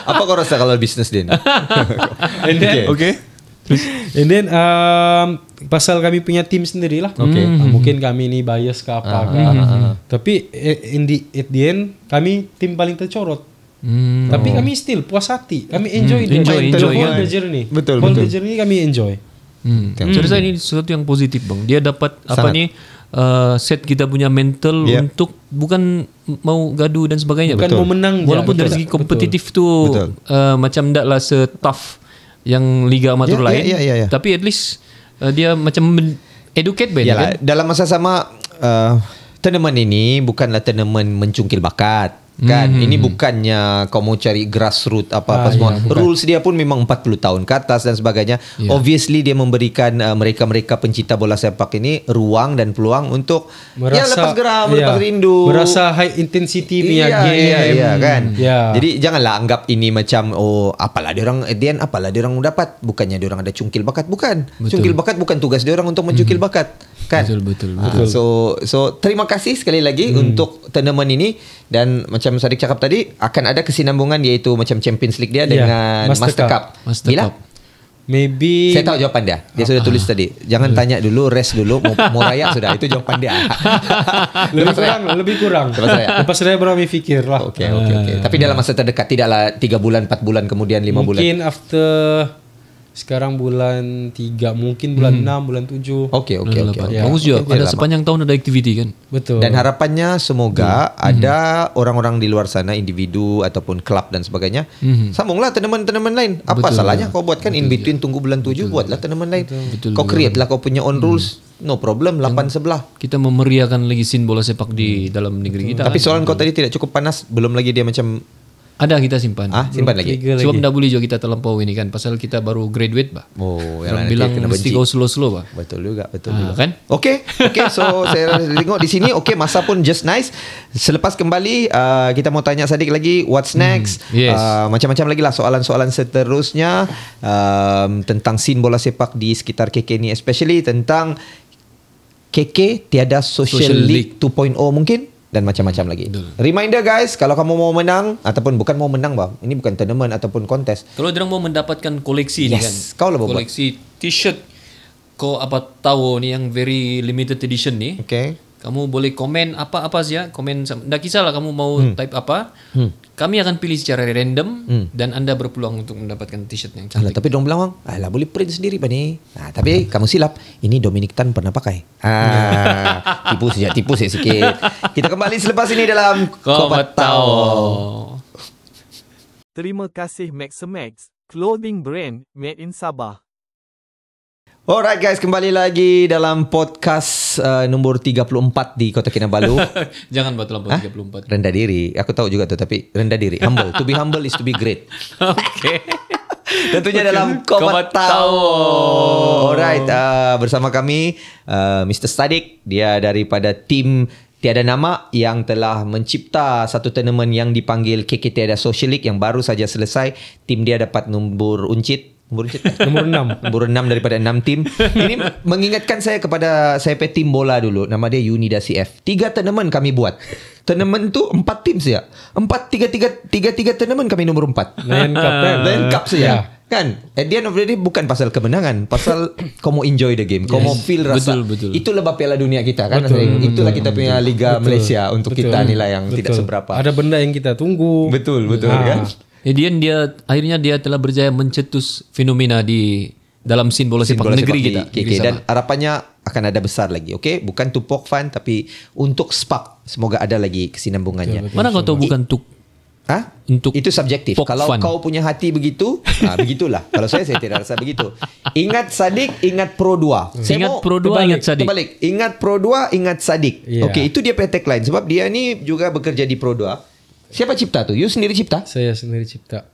Apa kau rasa kalau bisnes dia ni? and then Okay. and then pasal kami punya tim sendiri lah. Okay. Mungkin kami ni bias ke apa ke. Tapi at the end kami tim paling tercorot. Tapi kami still puas hati. Kami enjoy the Enjoy whole kan. the journey. Betul, Whole betul. the journey kami enjoy. Saya rasa ini sesuatu yang positif bang. Dia dapat apa Sangat. ni set kita punya mental Yep. untuk bukan mau gaduh dan sebagainya. Bukan mau menang je. Walaupun dari Betul. segi kompetitif tu Betul. macam taklah se-tough yang liga amatur lain. Ya. Tapi at least dia macam educate band Yalah, kan. dalam masa sama tournament ini bukanlah tournament mencungkil bakat. Kan ini bukannya kau mau cari grassroots apa semua. Rules dia pun memang 40 tahun ke atas dan sebagainya. Obviously dia memberikan mereka-mereka pencinta bola sepak ini ruang dan peluang untuk lepas geram, lepas rindu. Merasa high intensity punya game. Iya kan. Ya. Jadi janganlah anggap ini macam apalah dia orang at the end apalah dia orang dapat, bukannya dia orang ada cungkil bakat, bukan. Cungkil bakat bukan tugas dia orang untuk mencungkil bakat. Kan? Betul. So terima kasih sekali lagi untuk tournament ini dan macam Sadiq cakap tadi akan ada kesinambungan iaitu macam Champions League dia dengan Master Cup. Master Bila? Cup. Maybe Saya tahu jawapan dia. Dia sudah tulis tadi. Jangan tanya dulu, rest dulu, mau raya sudah. Itu jawapan dia. lebih kurang. Lepas raya. Lepas raya baru kami fikir lah. Okey. Tapi dalam masa terdekat tidaklah 3 bulan, 4 bulan kemudian 5 bulan. Mungkin after sekarang bulan 3, mungkin bulan 6, bulan 7. Okey. Ya, Bagus juga. Okey, Ada lama. sepanjang tahun ada aktiviti kan. Betul. Dan harapannya semoga ada orang-orang di luar sana, individu ataupun klub dan sebagainya, sambunglah tournament-tournament lain. Apa salahnya kau buatkan in between tunggu bulan 7 buatlah tournament lain. Kau create lah kau punya own rules. No problem 8 sebelah. Kita memeriahkan lagi scene bola sepak di dalam negeri kita. Tapi kan? soalan kau tadi tidak cukup panas, belum lagi dia macam Ada kita simpan. Simpan lagi. Tiga Sebab lagi. tak boleh juga kita terlampau ini kan. Pasal kita baru graduate bah. Oh, Orang bilang mesti kau slow-slow bah. Betul juga, betul Ah, juga. kan? Okay, so saya tengok di sini. Okay, masa pun just nice. Selepas kembali, kita mau tanya Sadiq lagi, what's next? yes. Macam-macam lagi lah soalan-soalan seterusnya tentang scene bola sepak di sekitar KK ni, especially tentang KK tiada Social League 2.0 mungkin. Dan macam-macam lagi. Reminder guys, kalau kamu mau menang ataupun bukan mau menang bang, ini bukan tournament ataupun kontes. Kalau orang mau mendapatkan koleksi ni kan. Kau lah buat. Koleksi t-shirt kau apa tahu ni yang very limited edition ni. Okay. Kamu boleh komen apa-apa saja, komen tak kisahlah kamu mau type apa. Kami akan pilih secara random dan anda berpeluang untuk mendapatkan t-shirt yang Alah, cantik. tapi dong bilang bang, alah boleh print sendiri pak ni. Tapi kamu silap, ini Dominic Tan pernah pakai. Tipu saya sikit. Kita kembali selepas ini dalam Kau tahu. Terima kasih Maxamax, clothing brand made in Sabah. Alright guys, kembali lagi dalam podcast nombor 34 di Kota Kinabalu. Jangan buat terlampau 34. Rendah diri, aku tahu juga tu, tapi rendah diri. Humble, to be humble is to be great. Okay. Tentunya dalam Kau Tahu. Alright, bersama kami Mr. Sadiq, dia daripada tim Tiada Nama yang telah mencipta satu tournament yang dipanggil KK Tiada Social League yang baru saja selesai. Tim dia dapat nombor uncit. Nombor 6. Nombor 6 daripada 6 tim. Ini mengingatkan saya kepada saya punya tim bola dulu. Nama dia Unida CF. 3 tournament kami buat. Tournament tu 4 tim saja. 3 tournament kami nombor 4. Lion Cup kan? Lion Cup saja. Ya. Kan? At the end of the day bukan pasal kemenangan, pasal kau mau enjoy the game, kau mau feel rasa. Betul. Itulah Piala Dunia kita kan. Betul. Itulah kita punya Liga Malaysia untuk Betul. kita nilai yang tidak Betul. seberapa. Ada benda yang kita tunggu. Betul kan? Kemudian akhirnya dia telah berjaya mencetus fenomena di dalam scene bola sepak Bola negeri sepak kita. di KK. Dan harapannya akan ada besar lagi. Okay? Bukan to poke fun, tapi untuk spark. Semoga ada lagi kesinambungannya. Mana kau tahu bukan untuk untuk itu subjektif. poke Kalau fun. kau punya hati begitu, begitulah. Kalau saya tidak rasa begitu. Ingat Sadiq, ingat Pro 2. Ingat Pro 2, ingat Sadiq. Terbalik. Ingat Pro 2, ingat Sadiq. Yeah. Okey, itu dia punya tagline. Sebab dia ni juga bekerja di Pro 2. Siapa cipta tu? You sendiri cipta? Saya sendiri cipta.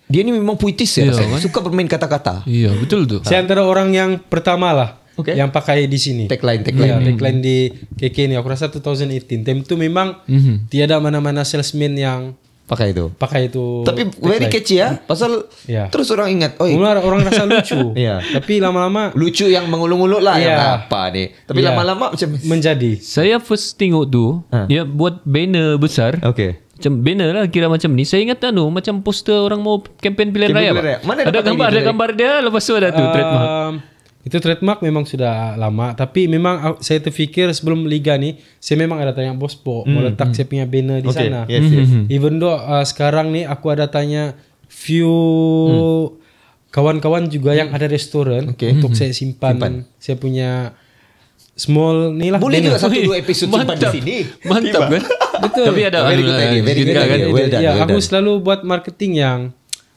Dia ni memang puitis ya. Iya, Saya kan? suka bermain kata-kata. Iya, betul tu. Saya antara orang yang pertama lah Okay. yang pakai di sini. Tagline. Ya, tagline di KK ni aku rasa 2018. Time itu memang tiada mana-mana salesman yang Pakai itu. pakai itu. Tapi very tagline. catchy ya. Pasal Ya. terus orang ingat, oi, Mula orang rasa lucu. Iya. Tapi lama-lama lucu yang mengulung-ulung lah. Iya. Yang apa ni. Tapi Iya. lama-lama macam... menjadi. Saya first tengok tu, dia buat banner besar. Okay. Macam banner lah kira macam ni. Saya ingat macam poster orang mau kempen pilihan raya. Pilihan raya. Pak. Mana Ada dapat gambar, ini, ada Derek? gambar dia, lepas tu ada tu trademark. Itu trademark memang sudah lama. Tapi memang saya terfikir sebelum liga ni, saya memang ada tanya bos mau letak saya punya banner di Okay. sana. Yes, yes. Even though sekarang ni aku ada tanya few kawan-kawan juga yang ada restoran Okay. untuk saya simpan saya punya small ni lah. Boleh juga banner. 1-2 episod simpan di Mantap. sini. Mantap kan? Betul. Tapi ada Very good idea, very good juga idea. Well done, Ya, well aku done. selalu buat marketing yang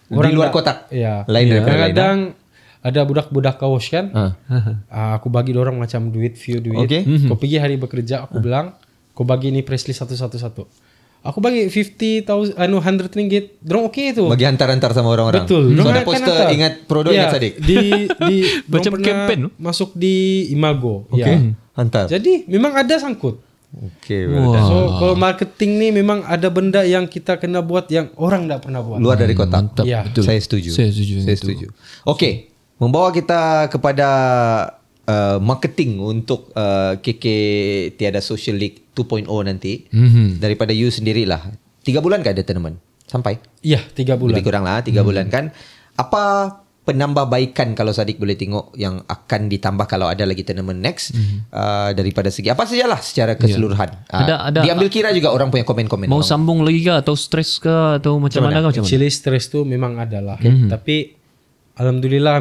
Di luar tak- kotak. Ya. Lain daripada lain, Kadang-kadang ada budak-budak kaos kan. Aku bagi dorang macam duit, few duit. Okay. Kau pergi hari bekerja, aku bilang, kau bagi ini press list satu-satu. Aku bagi 50,000, 100 ringgit. Dorang okay tu. Bagi hantar-hantar sama orang-orang. Betul. So Dorang ada akan poster hantar. ingat Pro 2 ingat Sadiq. Di Macam dorang pernah campaign. masuk di Imago. Okay. Ya. Hantar. Jadi memang ada sangkut. Okay, well done. So kalau marketing ni memang ada benda yang kita kena buat yang orang tak pernah buat. Luar dari kotak. Mantap, Ya. betul. Saya setuju. Saya setuju dengan Saya itu. setuju. Okey, membawa kita kepada marketing untuk KK Tiada Social League 2.0 nanti. Daripada you sendirilah. 3 bulan ke ada tournament? Sampai? Iya, 3 bulan. Lebih kurang lah 3 bulan kan. Apa penambahbaikan kalau Sadiq boleh tengok yang akan ditambah kalau ada lagi tournament next daripada segi apa sajalah secara keseluruhan. Ada- diambil kira juga orang punya komen-komen. Mau orang. sambung lagi ke atau stres ke atau macam mana ke macam mana? Actually stress tu memang ada lah. Tapi alhamdulillah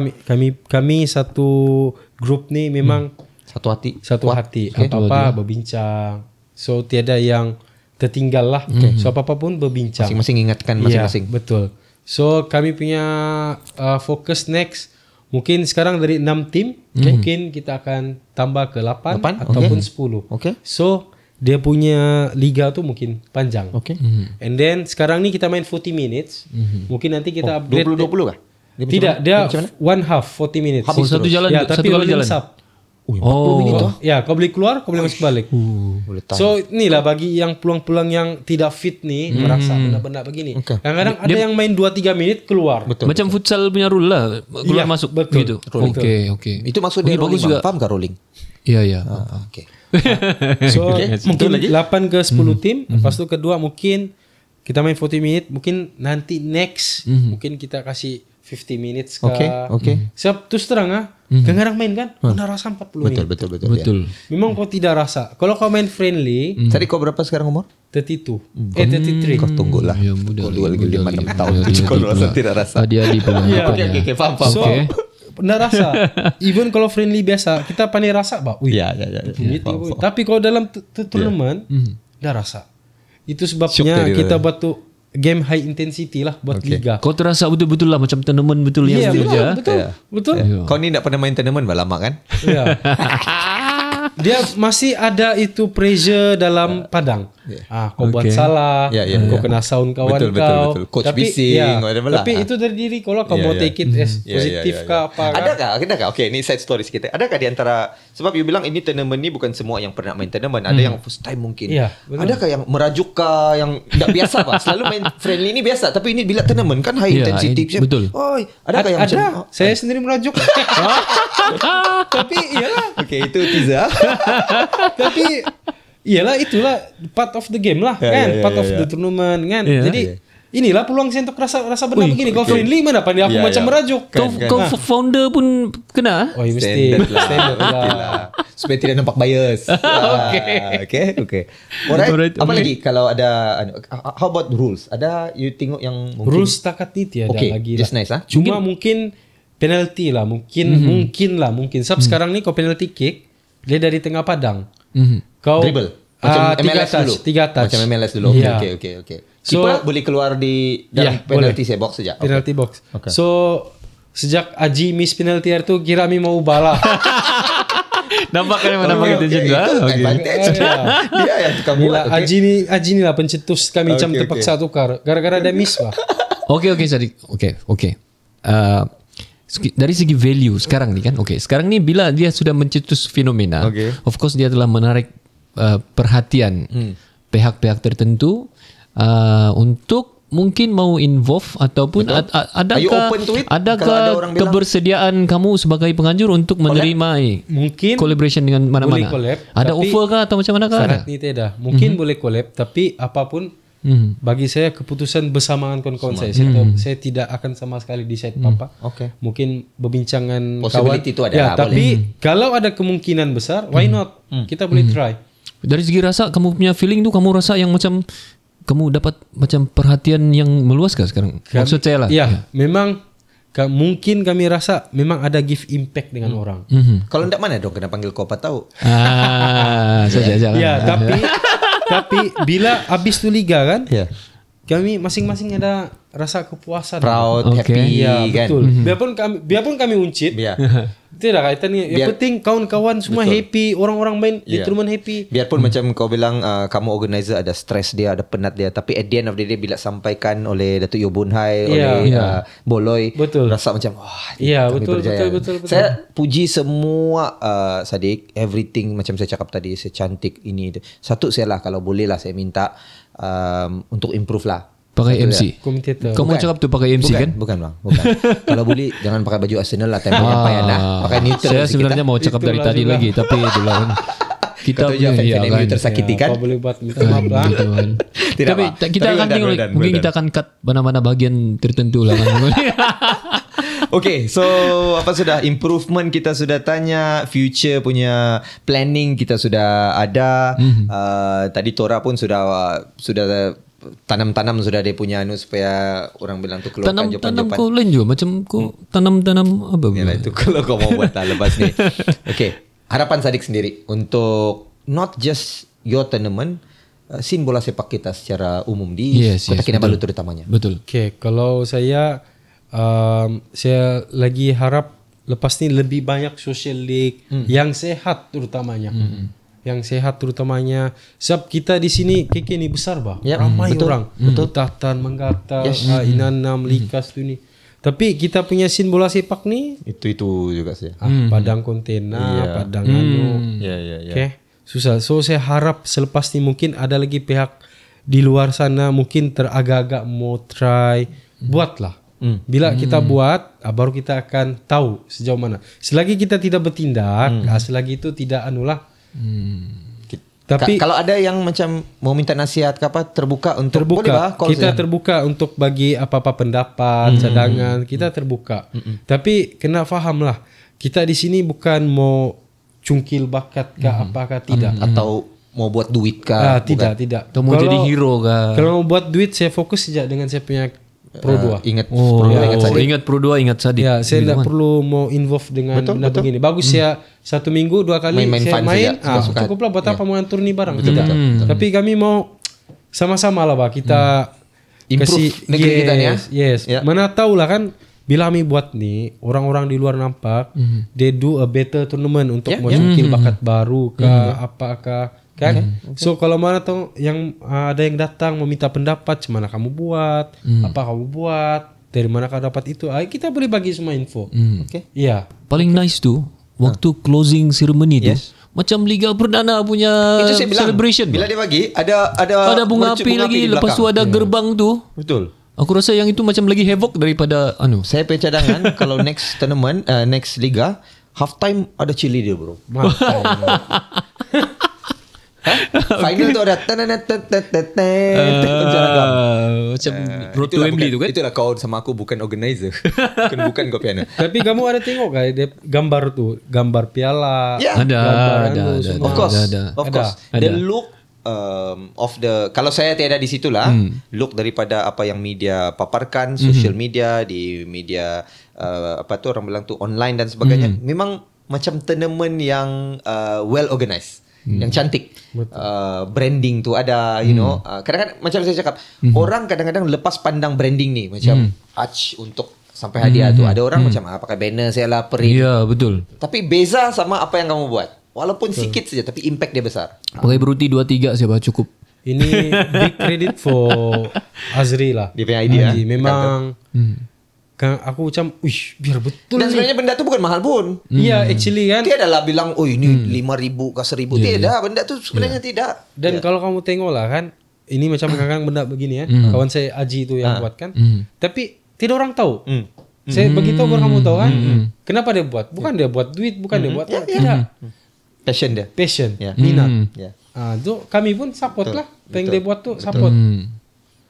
kami satu grup ni memang Satu hati. satu hati. Apa-apa berbincang. So tiada yang tertinggal lah. So apa-apa pun berbincang. Masing-masing ingatkan Ya, masing-masing. betul. So kami punya fokus next mungkin sekarang dari 6 tim mungkin kita akan tambah ke 8 8, ataupun 10. Okay. So dia punya liga tuh mungkin panjang. Okay. And then sekarang ni kita main 40 minutes. Mungkin nanti kita upgrade 20-20 kah? Tidak, dia one half 40 minutes. Oh, satu jalan, ya, satu tapi kali rolling jalan. sub. Oh, Ya, kau boleh keluar, kau boleh masuk balik. Boleh tahan. So inilah bagi yang peluang-peluang yang tidak fit ni merasa benda-benda begini. Okay. Kadang-kadang ada yang main 2-3 menit keluar. Macam futsal punya rule lah. Keluar Iya, masuk betul. gitu. Rolling. Okey. Itu maksud dia bagus rolling. juga. Faham kah rolling? Ya, ya. Okay. So mungkin lagi? 8 ke 10 tim. Lepas tu kedua mungkin kita main 40 minit. Mungkin nanti next mungkin kita kasih 50 minutes ke. Okay. Sebab terus terang kadang-kadang main kan anda rasa 40 menit. Betul. Memang kau tidak rasa. Kalau kau main friendly Tadi kau berapa sekarang umur? 32 33. Kau tunggulah. Ya, mudah Kau lagi, 2 lagi 5-6 tahun. Kau rasa tidak rasa. Adi pula. Okay. Faham. So nggak rasa. Even kalau friendly biasa kita pandai rasa bah. Ya. Tapi kalau dalam turnamen nggak rasa. Itu Syuk sebabnya tadi kita tu. buat tuh game high intensity lah buat liga. Kau terasa betul-betul lah macam tournament betul Iya, yang betul. betul. Kau ni nak pernah main tournament lama kan? Ya. Dia masih ada itu pressure dalam padang. Kau buat salah, kau kena sound kawan Betul. kau. Coach bising, whatever lah. Tapi itu dari diri kau lah. Kau mau take it as positif kah apa? Adakah? Okay, ni side story sikit. Adakah di antara, sebab you bilang ini tournament ni bukan semua yang pernah main tournament. Ada yang first time mungkin. Ya, betul. Adakah yang merajuk kah, yang tak biasa pak? Selalu main friendly ni biasa, tapi ini bila tournament kan high Ya, intensity. betul. Oi, adakah yang Ada. macam? Saya sendiri merajuk. Tapi iyalah. Okay, itu teaser. Tapi iyalah itulah part of the game lah kan, part of the tournament kan. Ya. Jadi inilah peluang saya untuk rasa benda begini. Kau friendly mana pandai aku macam merajuk. Kau founder pun kena. Oh, mesti Standard lah. Supaya tidak nampak bias. Okay. Alright. Apa lagi kalau ada how about rules? Ada you tengok yang mungkin Rules takat ni tiada lagi just lah. nice Cuma mungkin penalty lah, mungkin. Sebab sekarang ni kau penalty kick dia dari tengah padang. Kau dribble macam MLS dulu. 3 touch. Macam MLS dulu. Ya. Okay. So, Keeper boleh keluar di dalam penalty box saja. Penalty box. Okay. So sejak Aji miss penalty tu kira mi mau bala. Nampak itu juga. Advantage. Dia yang tukang buat. Aji ni lah pencetus kami macam terpaksa tukar gara-gara ada miss lah. Okey Sadiq. Okey. Dari segi value sekarang ni kan. Sekarang ni bila dia sudah mencetus fenomena, of course dia telah menarik perhatian pihak-pihak tertentu untuk mungkin mau involve ataupun adakah kebersediaan kamu sebagai penganjur untuk menerima mungkin collaboration dengan mana-mana? Collab, ada offer kah atau macam mana kah? Syarat ni tidak. Mungkin boleh collab tapi apapun bagi saya keputusan bersamaan kawan-kawan saya. Saya tidak akan sama sekali decide apa. Mungkin berbincangan possibility kawan. itu ada lah, tapi kalau ada kemungkinan besar, why not? Kita boleh try. Dari segi rasa kamu punya feeling tu, kamu rasa yang macam kamu dapat macam perhatian yang meluas kah sekarang? Maksud saya lah. Ya, memang mungkin kami rasa memang ada give impact dengan orang. Kalau tidak mana dong kena panggil kau apa tahu? Saja. Ya, tapi bila habis tu liga kan, kami masing-masing ada rasa kepuasan, proud, happy, kan. Betul. Biarpun kami uncit, tidak kaitannya. Yang penting kawan-kawan semua happy, orang-orang main di tournament happy. Biarpun macam kau bilang kamu organizer ada stress dia, ada penat dia, tapi at the end of the day bila sampaikan oleh Datuk Yo Boon Hai, oleh Boloy, rasa macam betul. Saya puji semua Sadiq, everything macam saya cakap tadi, secantik ini. Satu saya lah kalau boleh lah saya minta untuk improve lah. Pakai MC. Kau mau cakap tu pakai MC kan? Bukan bang. Kalau boleh jangan pakai baju Arsenal lah, tempo yang payah dah. Pakai neutral. Saya sebenarnya mau cakap dari tadi lagi, tapi itulah kan. Kita punya MU tersakiti kan. Kau boleh buat minta maaf lah. Tapi kita akan tengok, mungkin kita akan cut mana-mana bahagian tertentu lah kan. Okay, so apa sudah improvement kita sudah tanya, future punya planning kita sudah ada. Tadi Tora pun sudah tanam-tanam sudah dia punya supaya orang bilang tu keluarkan jawapan-jawapan. Tanam kau lain juga macam kau tanam apa? Yalah itu kalau kau mau buat lepas ni. Okay, harapan Sadiq sendiri untuk not just your tournament, scene bola sepak kita secara umum di Kota Kinabalu terutamanya. Betul. Okay, kalau saya lagi harap lepas ni lebih banyak social league yang sehat terutamanya. yang sehat terutamanya. Sebab kita di sini KK ni besar bah. Yap, Ramai betul, orang. betul. Tatan, Menggata, Yes. Inanam, Likas tu ni. Tapi kita punya scene bola sepak ni Itu juga sih. padang kontena, Iya. padang anu. Ya. Okay. Susah. So saya harap selepas ni mungkin ada lagi pihak di luar sana mungkin teragak-agak mau try. Buatlah. Bila kita buat, baru kita akan tahu sejauh mana. Selagi kita tidak bertindak, selagi itu tidak anulah. Tapi Kalau ada yang macam mau minta nasihat ke apa, terbuka untuk boleh bah, terbuka, call kita saja. terbuka untuk bagi apa-apa pendapat, cadangan, kita terbuka. Tapi kena fahamlah, kita di sini bukan mau cungkil bakat ke apakah tidak. Atau mau buat duit kah? Tidak. Atau mau jadi hero kah? Kalau mau buat duit, saya fokus saja dengan saya punya Pro 2. Ingat Ingat Sadik. Pro 2, ingat Sadik. Ya, saya tidak perlu mau involve dengan benda begini. Bagus ya 1 minggu 2 kali Main-main saya fun main, saja, suka-suka. cukuplah buat apa mau atur ni barang. Tidak. Tapi kami mau sama-sama lah, Pak. Kita Improve negeri kita ni, ya. Yes. Ya. Mana tahulah kan bila kami buat ni, orang-orang di luar nampak they do a better tournament untuk mencungkil bakat baru ke apakah kan. So kalau mana tahu yang ada yang datang meminta pendapat, mana kamu buat, apa kamu buat, dari mana kau dapat itu, kita boleh bagi semua info. Okay. Iya. Paling nice tu waktu closing ceremony tu, macam Liga Perdana punya Itu saya bilang, celebration. bila dia bagi ada bunga api lagi, di lepas tu belakang. ada gerbang tu. Betul. Aku rasa yang itu macam lagi havoc daripada Saya punya cadangan kalau next tournament, next liga, half time ada cheerleader bro. Final tu ada macam Road to Wembley tu kan. Itulah kau sama aku bukan organizer. bukan kau piano. Tapi kamu ada tengok kan dia gambar tu, gambar piala. Ya. Ada. Of course. Ada. Of course. Ada. The look of the, kalau saya tiada di situlah, look daripada apa yang media paparkan, social media, di media apa tu orang bilang tu online dan sebagainya, memang macam tournament yang well organized. Yang cantik. Branding tu ada, you know. Kadang-kadang macam saya cakap, orang kadang-kadang lepas pandang branding ni macam arch untuk sampai hadiah tu. Ada orang macam pakai banner saya lah, print. Ya, betul. Tapi beza sama apa yang kamu buat. Walaupun sikit saja tapi impact dia besar. Pakai berhenti 2-3 siapa cukup. Ini big credit for Azri lah. Dia punya idea. Haji. Memang kan aku macam, uish, biar betul Dan ni. sebenarnya benda tu bukan mahal pun. Iya, actually kan. Tiada lah bilang, oh ini 5,000 ke 1,000. Tiada, benda tu sebenarnya tidak. Dan kalau kamu tengok lah kan, ini macam kadang-kadang benda begini ya. Kawan saya Aji tu yang buat kan. Tapi tidak orang tahu. Saya beritahu baru kamu tahu kan. Kenapa dia buat? Bukan dia buat duit, bukan dia buat. Tidak. Passion dia. Passion, Ya. minat. Ya. Tu kami pun support lah. Apa yang dia buat tu support.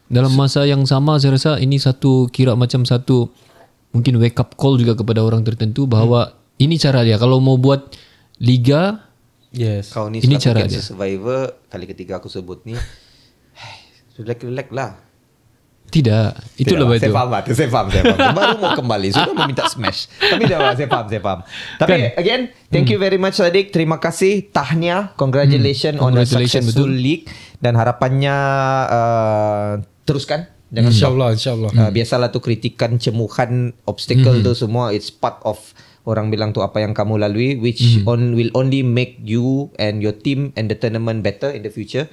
Dalam masa yang sama saya rasa ini kira macam satu mungkin wake up call juga kepada orang tertentu bahawa ini cara dia kalau mau buat liga. Yes. Kau ni Ini selaku cara cancer dia. survivor, kali ketiga aku sebut ni. Relax lah. Tidak, itulah Tidak, betul. saya faham. Baru mau kembali, sudah meminta smash. Tapi dah, saya faham. Tapi again, thank you very much Sadik. Terima kasih. Tahniah, congratulations on the Congratulations, successful betul. league. Dan harapannya teruskan. Jangan stop. InsyaAllah. Biasalah tu kritikan, cemuhan, obstacle tu semua. It's part of orang bilang tu apa yang kamu lalui, which will only make you and your team and the tournament better in the future.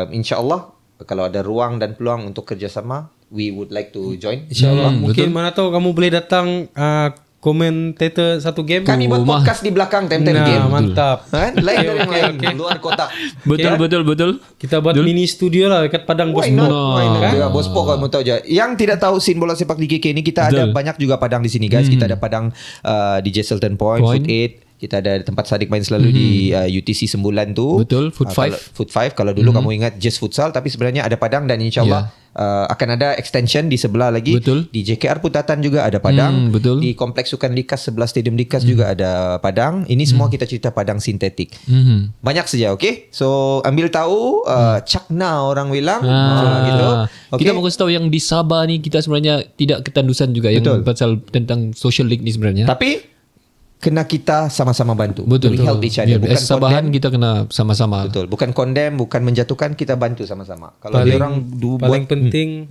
InsyaAllah kalau ada ruang dan peluang untuk kerjasama, we would like to join. InsyaAllah. Mungkin mana tahu kamu boleh datang komentator satu game. Kami buat podcast di belakang time-time Nah, game. mantap. Kan? Lain dari yang lain, luar kotak. Betul. Kita buat mini studio lah dekat Padang Why Bosmo. not? Why not? Ya, Bospo kamu tahu je. Yang tidak tahu scene bola sepak di KK ni, kita ada banyak juga padang di sini guys. Kita ada padang di Jesselton Point, Foot 8. Kita ada tempat Sadik main selalu di UTC Sembulan tu. Betul, Foot 5. Foot 5 kalau dulu kamu ingat just futsal, tapi sebenarnya ada padang dan insyaAllah akan ada extension di sebelah lagi. Betul. Di JKR Putatan juga ada padang. Betul. Di Kompleks Sukan Likas sebelah Stadium Likas juga ada padang. Ini semua kita cerita padang sintetik. Banyak saja, okay? So ambil tahu, cakna orang bilang gitu. Okay? Kita mau kasih tahu yang di Sabah ni kita sebenarnya tidak ketandusan juga yang pasal tentang social league ni sebenarnya. Tapi kena kita sama-sama bantu. Betul. We help each other. Bukan Sabahan condemn. kita kena sama-sama. Betul. Bukan condemn, bukan menjatuhkan, kita bantu sama-sama. Kalau dia orang paling penting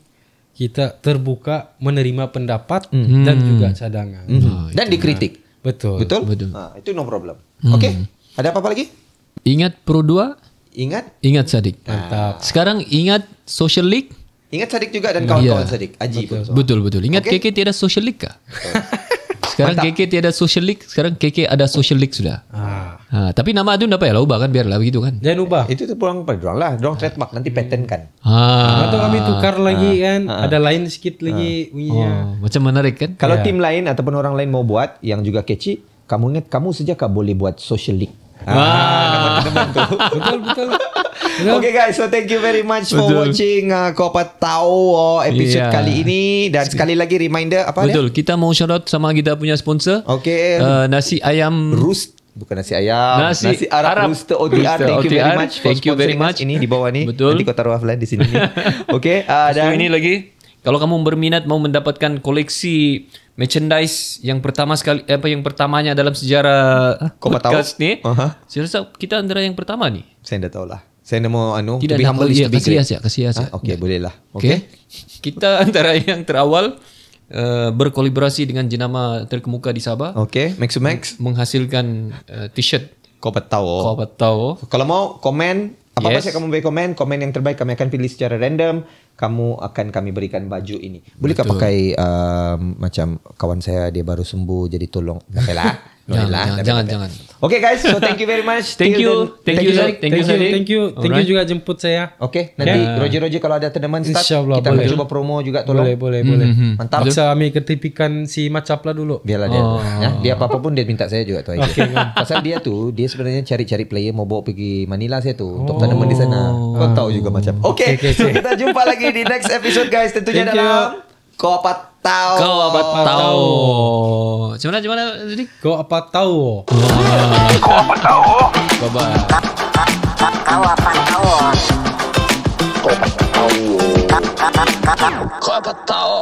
kita terbuka menerima pendapat dan juga cadangan. dan dikritik. Betul. Betul? Betul. Itu no problem. Okay? Ada apa-apa lagi? Ingat Pro 2, ingat Sadik. Mantap. Sekarang ingat Social League. Ingat Sadik juga dan kawan-kawan Ya. Sadik. Aji pun. Betul. Ingat Okay. KK tiada Social League kah? Sekarang Mantap. KK tiada Social League, sekarang KK ada Social League sudah. Tapi nama tu tak payahlah ubah kan, biarlah begitu kan. Jangan ubah. Itu pulang pada dorang lah. Dorang trademark nanti patent kan. Atau kami tukar lagi kan. Ada lain sikit lagi bunyinya. Macam menarik kan? Kalau tim lain ataupun orang lain mau buat yang juga catchy, kamu ingat kamu saja kah boleh buat social league. Teman-teman tu. Betul. Okay guys, so thank you very much for Betul. watching Kau Apa Tahu episode Yeah. kali ini. Dan sekali lagi reminder apa Betul, kita mau shout out sama kita punya sponsor. Okay. Nasi ayam Roast bukan nasi ayam, Nasi Arab Arab. Rooster OTR. Rooster Thank you very OTR. much for Thank you very sponsoring us. much. Ini di bawah ni. Betul. Nanti kau taruh offline di sini. Okay. Dan Dan ini lagi, kalau kamu berminat mau mendapatkan koleksi merchandise yang pertama sekali, yang pertamanya dalam sejarah Kau apa tahu? podcast ni, Aha. saya rasa kita antara yang pertama ni. saya dah tahu lah. Saya dah mau Tidak to be humble is to be kasih great. Asia. Okay, boleh lah. Okay. Kita antara yang terawal berkolaborasi dengan jenama terkemuka di Sabah Okay, Max to Max. menghasilkan t-shirt Kau apa tahu? Kau Apa Tahu. Kalau mau komen, apa-apa Yes. saya kamu beri komen. Komen yang terbaik kami akan pilih secara random. Kamu akan kami berikan baju ini. Bolehkah pakai macam kawan saya dia baru sembuh jadi tolong. Tak payahlah. Jangan. Okay guys, so thank you very much. Thank Till you. then- Thank you, Zaid. Thank you Alright. juga jemput saya. Okay, nanti Roger kalau ada tournament start, InsyaAllah, kita akan boleh. cuba promo juga tolong. Boleh. Mantap. Bisa ambil ketipikan si Macap lah dulu. Biarlah dia. Ya, dia apa-apa pun dia minta saya juga tu idea. Pasal dia sebenarnya cari-cari player mau bawa pergi Manila saya tu untuk tournament di sana. Kau tahu juga macam. Okay, so kita jumpa lagi di next episode guys. Tentunya Thank you. dalam Kau Apa Tahu. Kau Apa Tahu. Macam mana tadi? Kau apa tahu? Kau apa tahu? Bye-bye. Kau apa tahu? Kau Apa Tahu. Kau apa tahu?